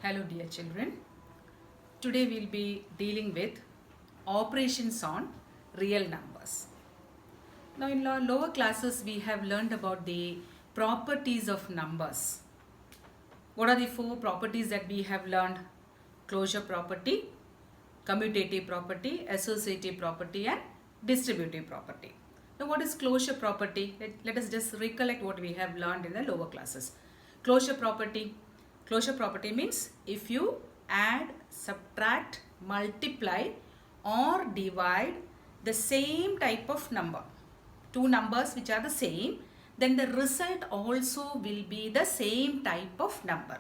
Hello dear children. Today we'll be dealing with operations on real numbers. Now in our lower classes we have learned about the properties of numbers. What are the four properties that we have learned? Closure property, commutative property, associative property and distributive property. Now what is closure property? Let us just recollect what we have learned in the lower classes. Closure property. Closure property means if you add, subtract, multiply or divide the same type of number, two numbers which are the same, then the result also will be the same type of number.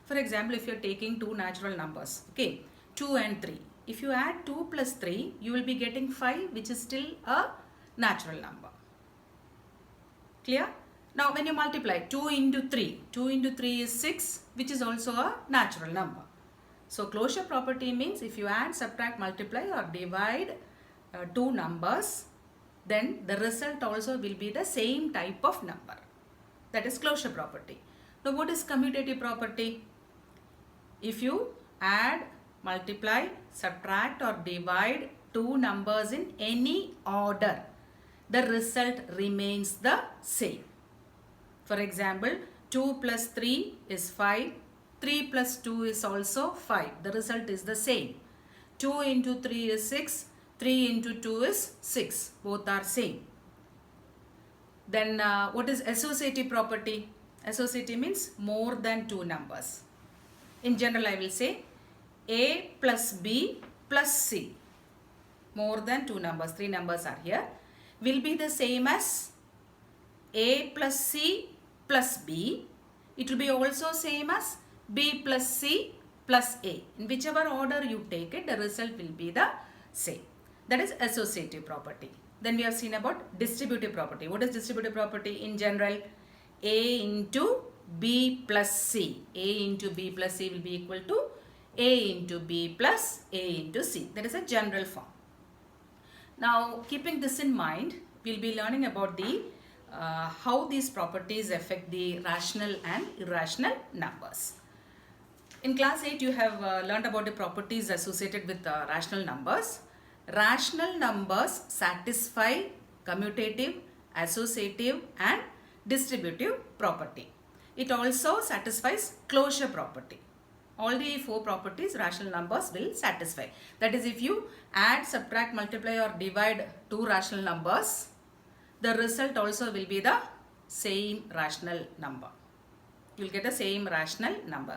For example, if you are taking two natural numbers, okay, 2 and 3. If you add 2 plus 3, you will be getting 5, which is still a natural number. Clear? Now when you multiply 2 into 3 is 6, which is also a natural number. So closure property means if you add, subtract, multiply or divide two numbers, then the result also will be the same type of number. That is closure property. Now what is commutative property? If you add, multiply, subtract or divide two numbers in any order, the result remains the same. For example, 2 plus 3 is 5, 3 plus 2 is also 5. The result is the same. 2 into 3 is 6, 3 into 2 is 6. Both are same. Then what is associative property? Associative means more than two numbers. In general, I will say A plus B plus C. More than two numbers, three numbers are here, will be the same as A plus C plus B. It will be also same as B plus C plus A. In whichever order you take it, the result will be the same. That is associative property. Then we have seen about distributive property. What is distributive property? In general, A into B plus C. A into B plus C will be equal to A into B plus A into C. That is a general form. Now, keeping this in mind, we will be learning about the how these properties affect the rational and irrational numbers. In class 8, you have learned about the properties associated with rational numbers. Rational numbers satisfy commutative, associative and distributive property. It also satisfies closure property. All the four properties rational numbers will satisfy. That is, if you add, subtract, multiply or divide two rational numbers, the result also will be the same rational number. You will get the same rational number,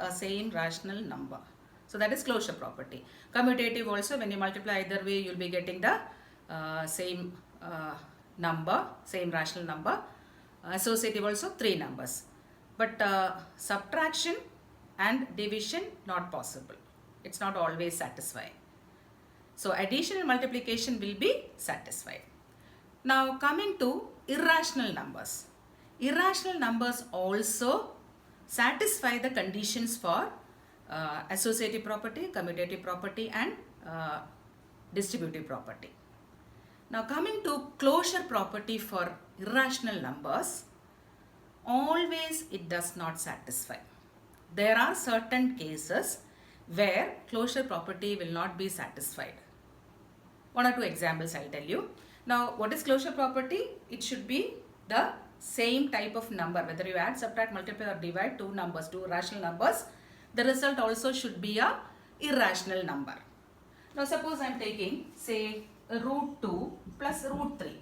So that is closure property. Commutative also, when you multiply either way, you will be getting the same number, same rational number. Associative also three numbers. But subtraction and division not possible. It's not always satisfying. So addition and multiplication will be satisfied. Now coming to irrational numbers. Irrational numbers also satisfy the conditions for associative property, commutative property and distributive property. Now coming to closure property for irrational numbers, always it does not satisfy. There are certain cases where closure property will not be satisfied. One or two examples I'll tell you. Now, what is closure property? It should be the same type of number. Whether you add, subtract, multiply or divide two numbers, two rational numbers, the result also should be a irrational number. Now, suppose I am taking, say, root 2 plus root 3.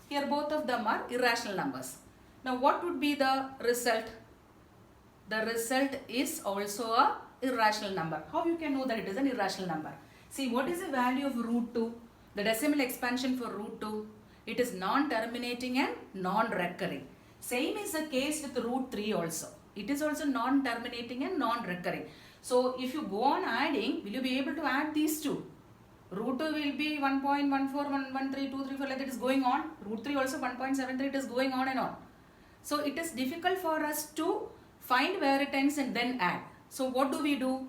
Here both of them are irrational numbers. Now, what would be the result? The result is also a irrational number. How you can know that it is an irrational number? See, what is the value of root 2? The decimal expansion for root 2, it is non-terminating and non-recurring. Same is the case with root 3 also. It is also non-terminating and non-recurring. So, if you go on adding, will you be able to add these two? Root 2 will be 1.1411323 like that is going on. Root 3 also 1.73, it is going on and on. So, it is difficult for us to find where it ends and then add. So, what do?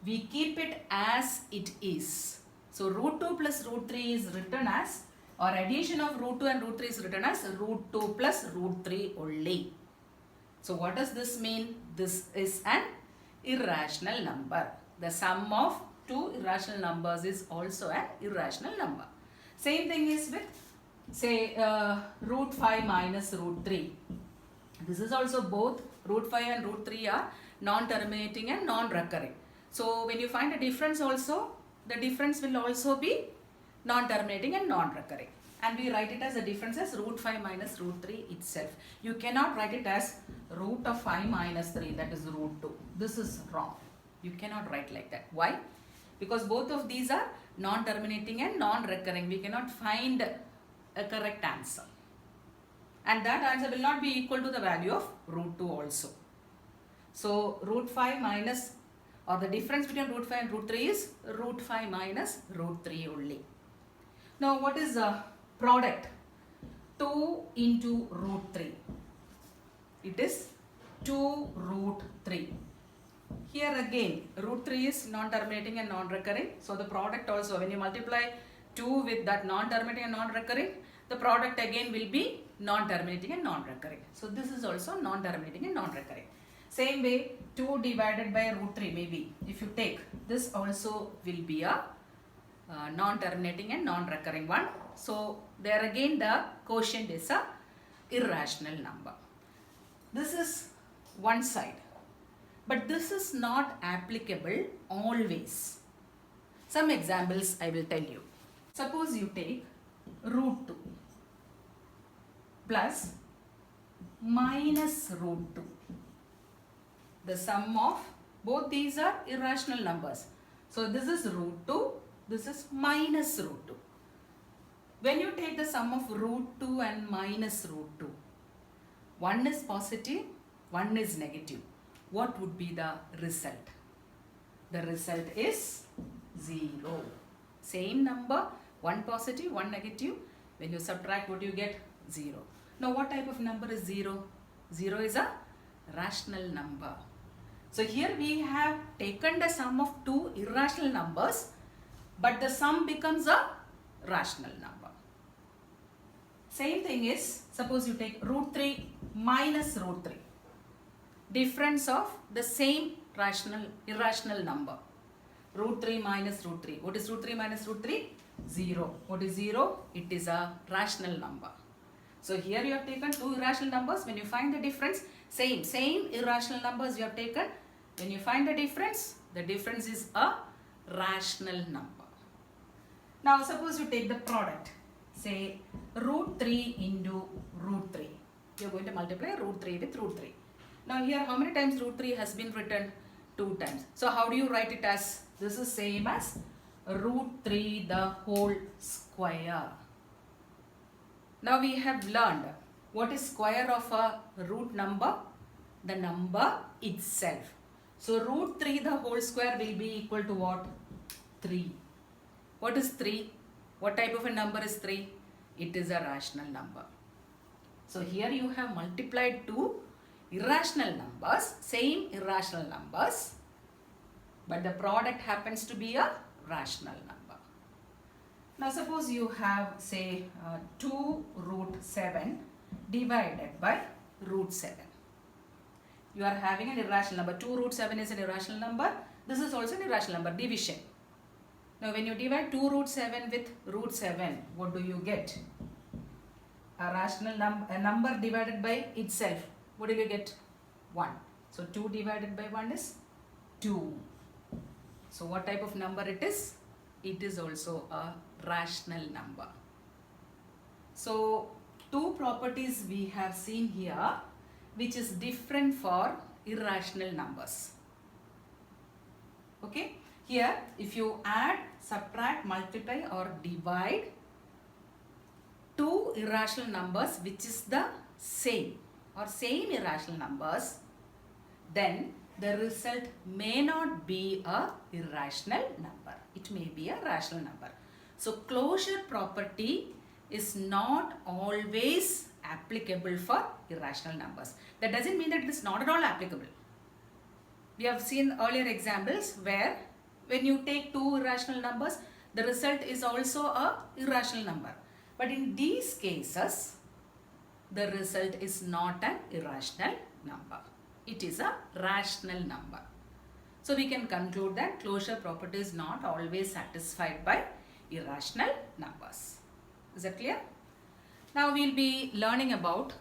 We keep it as it is. So, root 2 plus root 3 is written as, or addition of root 2 and root 3 is written as root 2 plus root 3 only. So, what does this mean? This is an irrational number. The sum of two irrational numbers is also an irrational number. Same thing is with say root 5 minus root 3. This is also both root 5 and root 3 are non-terminating and non-recurring. So when you find a difference also, the difference will also be non-terminating and non-recurring. And we write it as a difference as root 5 minus root 3 itself. You cannot write it as root of 5 minus 3, that is root 2. This is wrong. You cannot write like that. Why? Because both of these are non-terminating and non-recurring. We cannot find a correct answer. And that answer will not be equal to the value of root 2 also. So root 5 minus, or the difference between root 5 and root 3 is root 5 minus root 3 only. Now what is the product? 2 into root 3. It is 2 root 3. Here again root 3 is non-terminating and non-recurring. So the product also, when you multiply 2 with that non-terminating and non-recurring, the product again will be non-terminating and non-recurring. So this is also non-terminating and non-recurring. Same way 2 divided by root 3, maybe if you take this also will be a non-terminating and non-recurring one. So there again the quotient is a irrational number. This is one side, but this is not applicable always. Some examples I will tell you. Suppose you take root 2 plus minus root 2. The sum of both these are irrational numbers. So this is root 2, this is minus root 2. When you take the sum of root 2 and minus root 2, one is positive, one is negative. What would be the result? The result is 0. Same number, one positive, one negative. When you subtract, what do you get? 0. Now what type of number is 0? 0 is a rational number. So here we have taken the sum of two irrational numbers, but the sum becomes a rational number. Same thing is, suppose you take root 3 minus root 3. Difference of the same irrational number. Root 3 minus root 3. What is root 3 minus root 3? 0. What is 0? It is a rational number. So here you have taken two irrational numbers. When you find the difference, same irrational numbers you have taken. When you find the difference is a rational number. Now suppose you take the product. Say root 3 into root 3. You are going to multiply root 3 with root 3. Now here how many times root 3 has been written? 2 times. So how do you write it as? This is same as root 3 the whole square. Now we have learned what is square of a root number? The number itself. So root 3 the whole square will be equal to what? 3. What is 3? What type of a number is 3? It is a rational number. So here you have multiplied two irrational numbers, same irrational numbers, but the product happens to be a rational number. Now suppose you have say 2 root 7 divided by root 7. You are having an irrational number. 2 root 7 is an irrational number. This is also an irrational number, division. Now when you divide 2 root 7 with root 7, what do you get? A rational number, a number divided by itself. What do you get? 1. So 2 divided by 1 is 2. So what type of number it is? It is also a rational number. So two properties we have seen here which is different for irrational numbers. Okay? Here if you add, subtract, multiply or divide two irrational numbers which is the same or same irrational numbers, then the result may not be a irrational number. It may be a rational number. So closure property is not always applicable for irrational numbers. That doesn't mean that it is not at all applicable. We have seen earlier examples where when you take two irrational numbers, the result is also a irrational number. But in these cases, the result is not an irrational number. It is a rational number. So we can conclude that closure property is not always satisfied by irrational numbers. Is that clear? Now we'll be learning about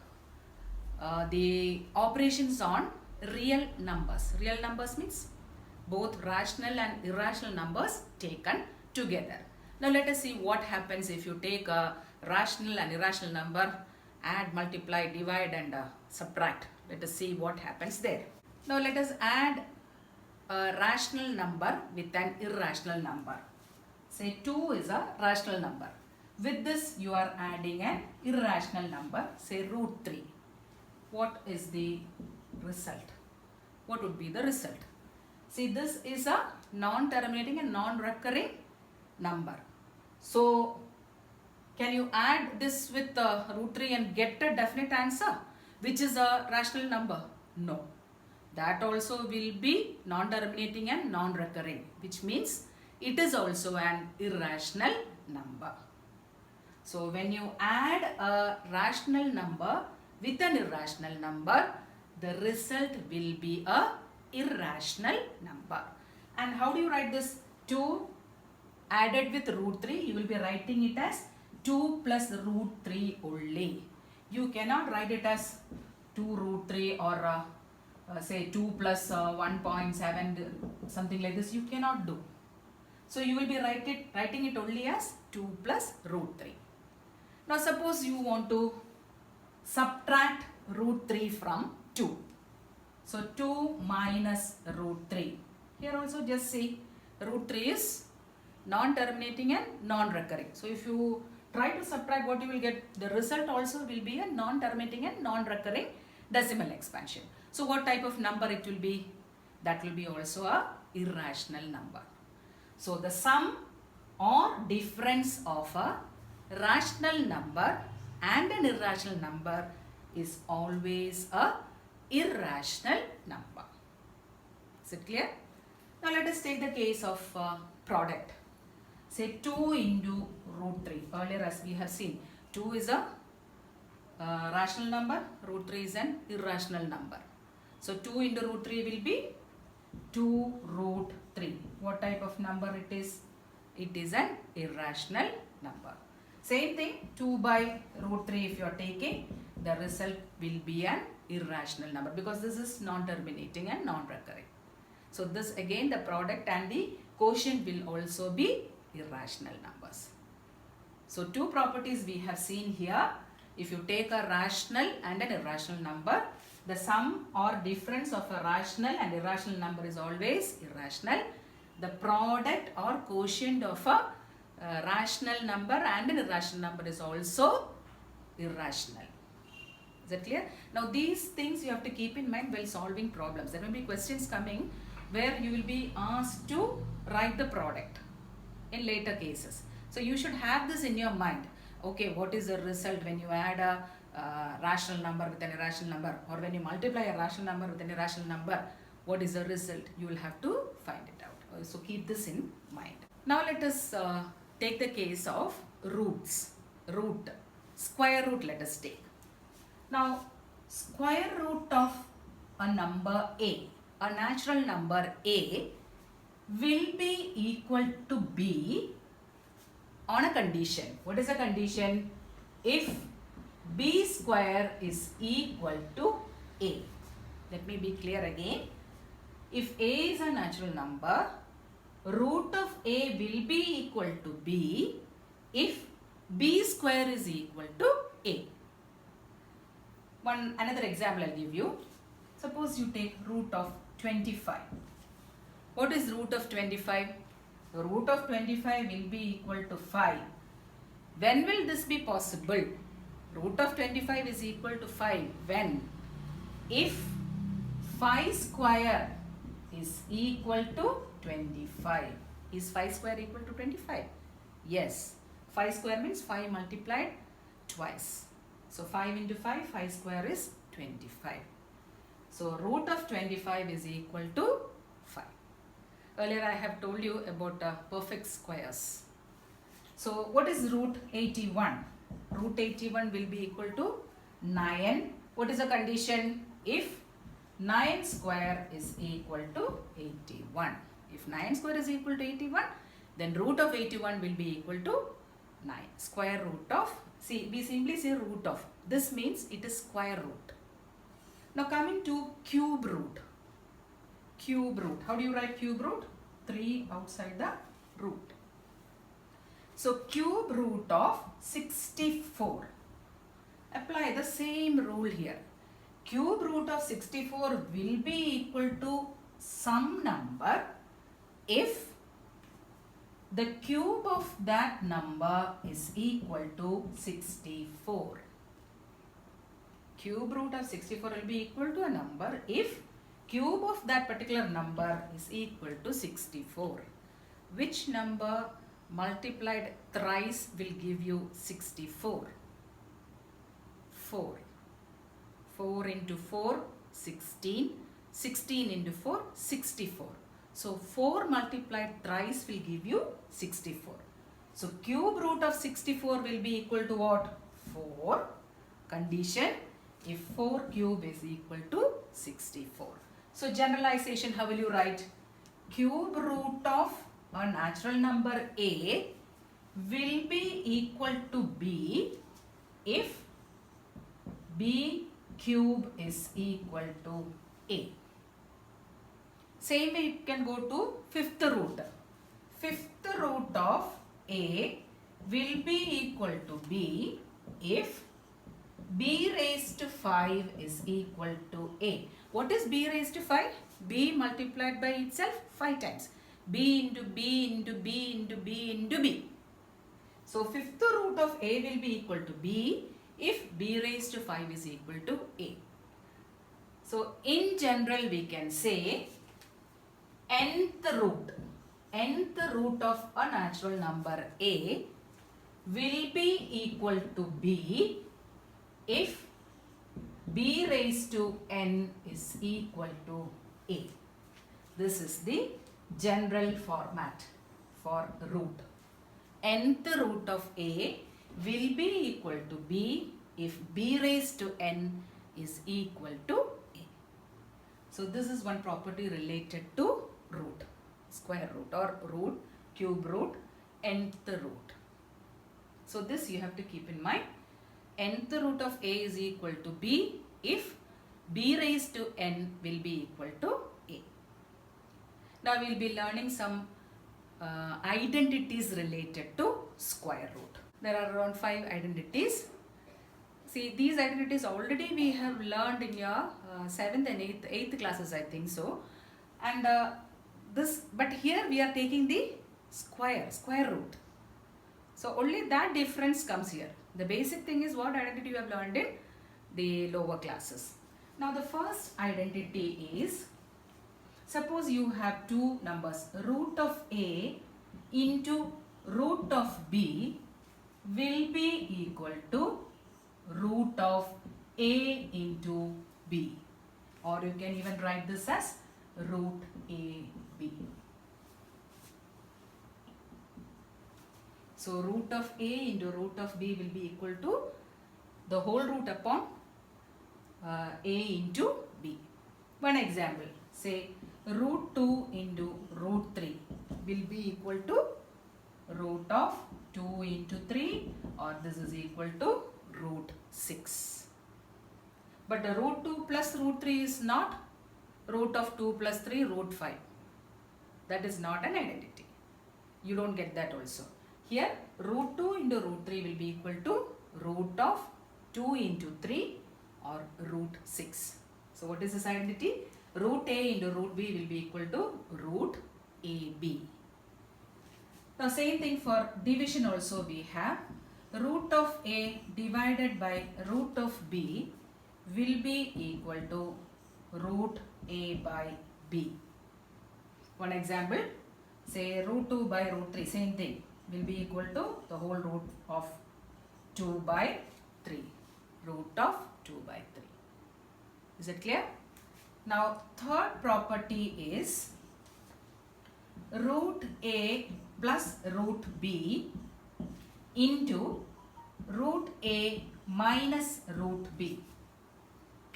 the operations on real numbers. Real numbers means both rational and irrational numbers taken together. Now let us see what happens if you take a rational and irrational number, add, multiply, divide and subtract. Let us see what happens there. Now let us add a rational number with an irrational number. Say 2 is a rational number. With this you are adding an irrational number, say root 3. What is the result? What would be the result? See, this is a non-terminating and non-recurring number. So, can you add this with root 3 and get a definite answer, which is a rational number? No. That also will be non-terminating and non-recurring, which means it is also an irrational number. So, when you add a rational number with an irrational number, the result will be a irrational number. And how do you write this? 2 added with root 3, you will be writing it as 2 plus root 3 only. You cannot write it as 2 root 3 or say 2 plus 1.7, something like this. You cannot do. So you will be writing it only as 2 plus root 3. Now suppose you want to subtract root 3 from 2. So 2 minus root 3. Here also just see root 3 is non-terminating and non-recurring. So if you try to subtract, what you will get, the result also will be a non-terminating and non-recurring decimal expansion. So what type of number it will be? That will be also a irrational number. So the sum or difference of a rational number and an irrational number is always a irrational number. Is it clear? Now let us take the case of product. Say 2 into root 3. Earlier as we have seen, 2 is a rational number, root 3 is an irrational number. So 2 into root 3 will be 2 root 3. What type of number it is? It is an irrational number. Same thing, 2 by root 3 if you are taking, the result will be an irrational number because this is non-terminating and non-recurring. So this again the product and the quotient will also be irrational numbers. So two properties we have seen here. If you take a rational and an irrational number, the sum or difference of a rational and irrational number is always irrational. The product or quotient of a rational number and an irrational number is also irrational. Is that clear? Now these things you have to keep in mind while solving problems. There will be questions coming where you will be asked to write the product in later cases. So you should have this in your mind. Okay, what is the result when you add a rational number with an irrational number, or when you multiply a rational number with an irrational number, what is the result? You will have to find it out. So keep this in mind. Now let us take the case of roots. Root, square root let us take. Now square root of a number A, a natural number A, will be equal to B on a condition. What is the condition? If B square is equal to A. Let me be clear again. If A is a natural number, root of A will be equal to B if B square is equal to A. Another example I'll give you. Suppose you take root of 25. What is root of 25? Root of 25 will be equal to 5. When will this be possible? Root of 25 is equal to 5. When? If 5 square is equal to 25. Is 5 square equal to 25? Yes. 5 square means 5 multiplied twice. So 5 into 5, 5 square is 25. So root of 25 is equal to 5. Earlier I have told you about perfect squares. So what is root 81? Root 81 will be equal to 9. What is the condition? If 9 square is equal to 81. If 9 square is equal to 81, then root of 81 will be equal to 9. Square root of, see, we simply say root of. This means it is square root. Now coming to cube root. Cube root. How do you write cube root? 3 outside the root. So cube root of 64. Apply the same rule here. Cube root of 64 will be equal to some number if the cube of that number is equal to 64. Cube root of 64 will be equal to a number if cube of that particular number is equal to 64. Which number multiplied thrice will give you 64? 4. 4 into 4, 16. 16 into 4, 64. So 4 multiplied thrice will give you 64. So cube root of 64 will be equal to what? 4. Condition if 4 cube is equal to 64. So generalization, how will you write? Cube root of a natural number A will be equal to B if B cube is equal to A. Same way it can go to fifth root. Fifth root of A will be equal to B if B raised to 5 is equal to A. What is B raised to 5? B multiplied by itself 5 times. B into B into B into B into B. So fifth root of A will be equal to B if B raised to 5 is equal to A. So in general we can say nth root of a natural number A will be equal to B if B raised to n is equal to A. This is the general format for root. Nth root of A will be equal to B if B raised to n is equal to A. So this is one property related to root, square root or root, cube root, nth root. So this you have to keep in mind. Nth root of A is equal to B if B raised to n will be equal to A. Now we will be learning some identities related to square root. There are around 5 identities. See, these identities already we have learned in your 7th and 8th classes, I think so. And but here we are taking the square root. So only that difference comes here. The basic thing is what identity you have learned in the lower classes. Now the first identity is, suppose you have two numbers, root of A into root of B will be equal to root of A into B, or you can even write this as root AB. So root of A into root of B will be equal to the whole root upon A into B. One example, say root 2 into root 3 will be equal to root of 2 into 3, or this is equal to root 6. But the root 2 plus root 3 is not root of 2 plus 3 root 5. That is not an identity. You don't get that also. Here root 2 into root 3 will be equal to root of 2 into 3 or root 6. So what is this identity? Root A into root B will be equal to root AB. Now same thing for division also we have. Root of A divided by root of B will be equal to root A by B. One example, say root 2 by root 3, same thing, will be equal to the whole root of 2 by 3. Root of 2 by 3. Is it clear? Now third property is root A plus root B into root A minus root B.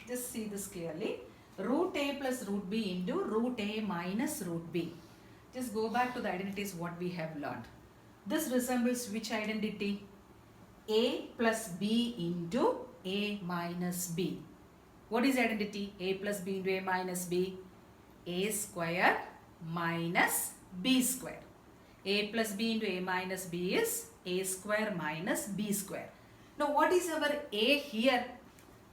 Just see this clearly. root a plus root b into root a minus root b. Just go back to the identities what we have learned. This resembles which identity? A plus b into a minus b. What is identity? A plus b into a minus b? A square minus b square. A plus b into a minus b is a square minus b square. Now what is our a here?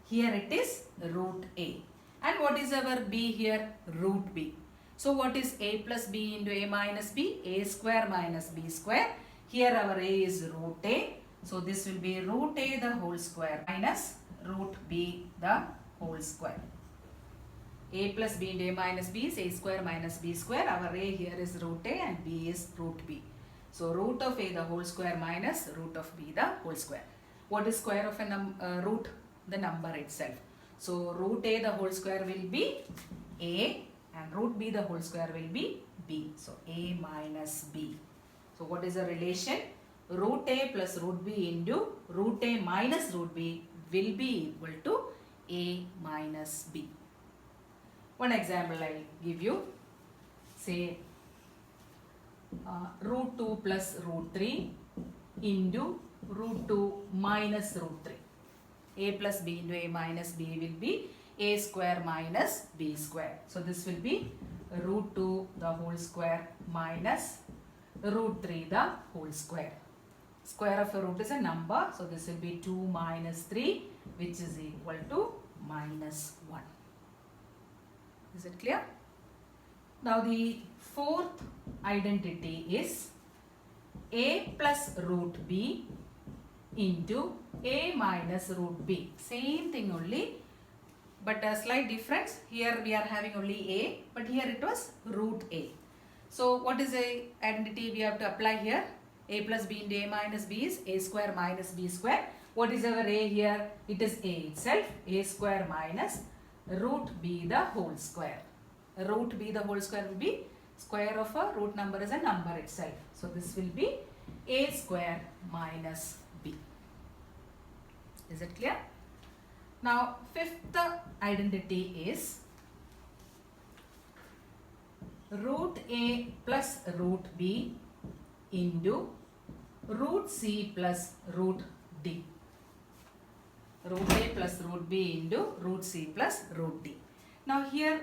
Here it is root a. And what is our b here? Root b. So what is a plus b into a minus b? A square minus b square. Here our a is root a. So this will be root a the whole square minus root b the whole square. A plus b into a minus b is a square minus b square. Our a here is root a and b is root b. So root of a the whole square minus root of b the whole square. What is square of a root? The number itself. So root a the whole square will be a and root b the whole square will be b. So a minus b. So what is the relation? Root a plus root b into root a minus root b will be equal to a minus b. One example I will give you. Say root 2 plus root 3 into root 2 minus root 3. A plus b into a minus b will be a square minus b square. So this will be root 2 the whole square minus root 3 the whole square. Square of a root is a number. So this will be 2 minus 3 which is equal to minus 1. Is it clear? Now the fourth identity is a plus root b into a minus root b. Same thing only, but a slight difference. Here we are having only a, but here it was root a. So what is a identity we have to apply here? A plus b into a minus b is a square minus b square. What is our a here? It is a itself, a square minus root b the whole square. Root b the whole square will be square of a root number is a number itself. So this will be a square minus b. Is it clear? Now fifth identity is root a plus root b into root c plus root d. Root a plus root b into root c plus root d. Now here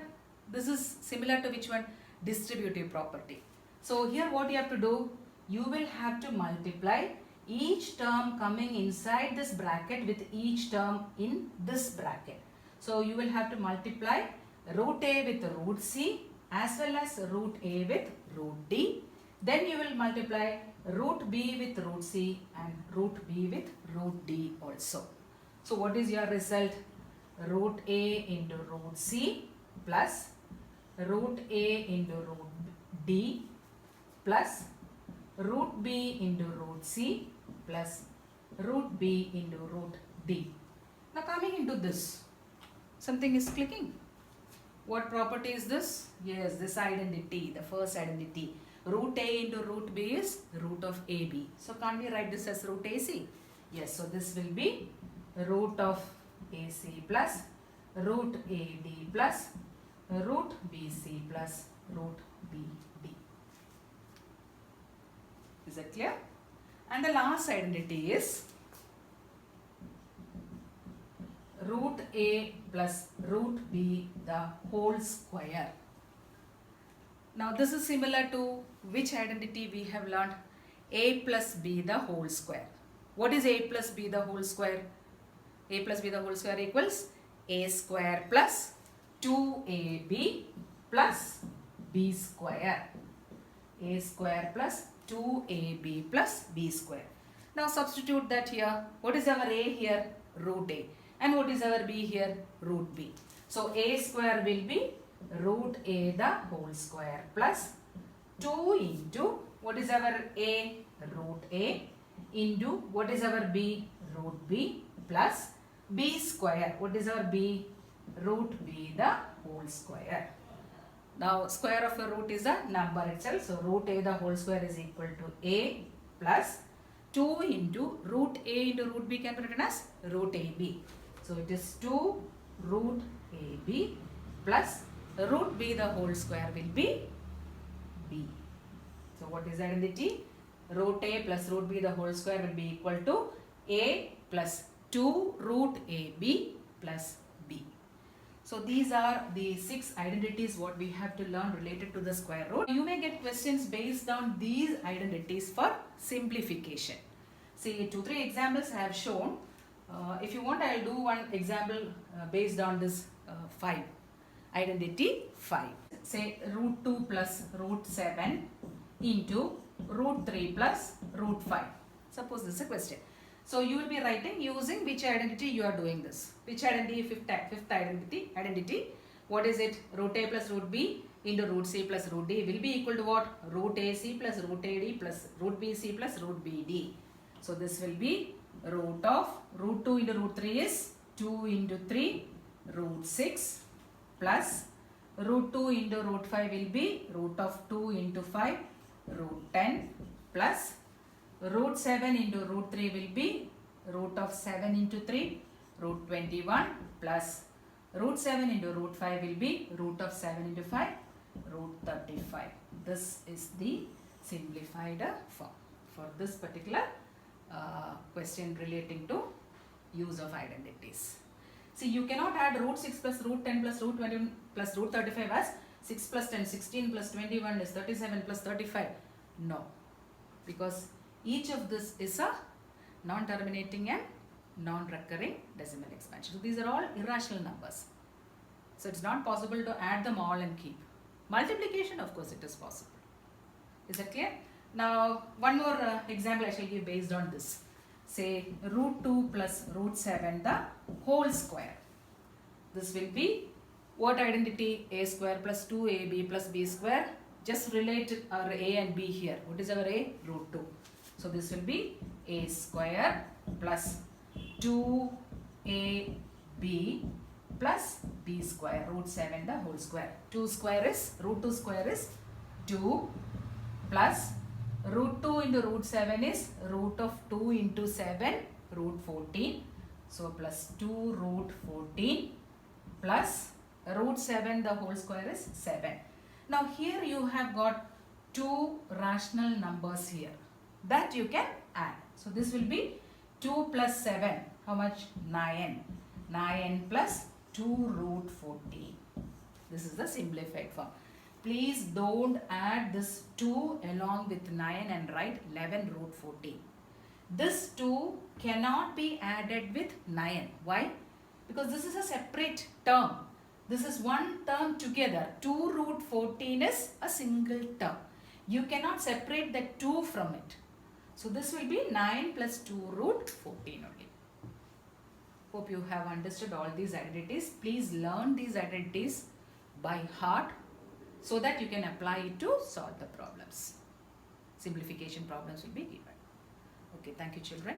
this is similar to which one? Distributive property. So here what you have to do? You will have to multiply each term coming inside this bracket with each term in this bracket. So you will have to multiply root a with root c as well as root a with root d. Then you will multiply root b with root c and root b with root d also. So what is your result? Root a into root c plus root a into root d plus root b into root c plus root b into root d. Now coming into this, something is clicking. What property is this? Yes, this identity, the first identity. Root a into root b is root of ab. So can't we write this as root ac? Yes, so this will be root of ac plus root ad plus root bc plus root bd. Is that clear? And the last identity is root a plus root b the whole square. Now this is similar to which identity we have learned? A plus b the whole square. What is a plus b the whole square? A plus b the whole square equals a square plus 2ab plus b square. A square plus 2ab plus b square. Now substitute that here. What is our a here? Root a. And what is our b here? Root b. So a square will be root a the whole square plus 2 into what is our a? Root a into what is our b? Root b plus b square. What is our b? Root b the whole square. Now square of a root is a number itself. So root a the whole square is equal to a plus 2 into root a into root b can be written as root ab. So it is 2 root ab plus root b the whole square will be b. So what is the identity? Root a plus root b the whole square will be equal to a plus 2 root ab plus b. So these are the 6 identities what we have to learn related to the square root. You may get questions based on these identities for simplification. See, 2-3 examples I have shown. If you want, I will do one example based on this 5. Identity 5. Say root 2 plus root 7 into root 3 plus root 5. Suppose this is a question. So you will be writing using which identity you are doing this. Which identity? Fifth identity. What is it? Root a plus root b into root c plus root d will be equal to what? Root ac plus root ad plus root bc plus root bd. So this will be root of root 2 into root 3 is 2 into 3 root 6 plus root 2 into root 5 will be root of 2 into 5 root 10 plus root 7 into root 3 will be root of 7 into 3 root 21 plus root 7 into root 5 will be root of 7 into 5 root 35. This is the simplified form for this particular question relating to use of identities. See, you cannot add root 6 plus root 10 plus root 21 plus root 35 as 6 plus 10, 16 plus 21 is 37 plus 35. No, because each of this is a non-terminating and non-recurring decimal expansion. So these are all irrational numbers. So it's not possible to add them all and keep. Multiplication, of course, it is possible. Is that clear? Now, one more example I shall give based on this. Say root 2 plus root 7 the whole square. This will be what identity? A square plus 2ab plus b square. Just relate our a and b here. What is our a? Root 2. So this will be a square plus 2ab plus b square, root 7 the whole square. 2 square is, root 2 square is 2 plus root 2 into root 7 is root of 2 into 7 root 14. So plus 2 root 14 plus root 7 the whole square is 7. Now here you have got 2 rational numbers here that you can add. So this will be 2 plus 7. How much? 9. 9 plus 2 root 14. This is the simplified form. Please don't add this 2 along with 9 and write 11 root 14. This 2 cannot be added with 9. Why? Because this is a separate term. This is one term together. 2 root 14 is a single term. You cannot separate the 2 from it. So this will be 9 plus 2 root 14 only. Hope you have understood all these identities. Please learn these identities by heart so that you can apply it to solve the problems. Simplification problems will be given. Okay, thank you children.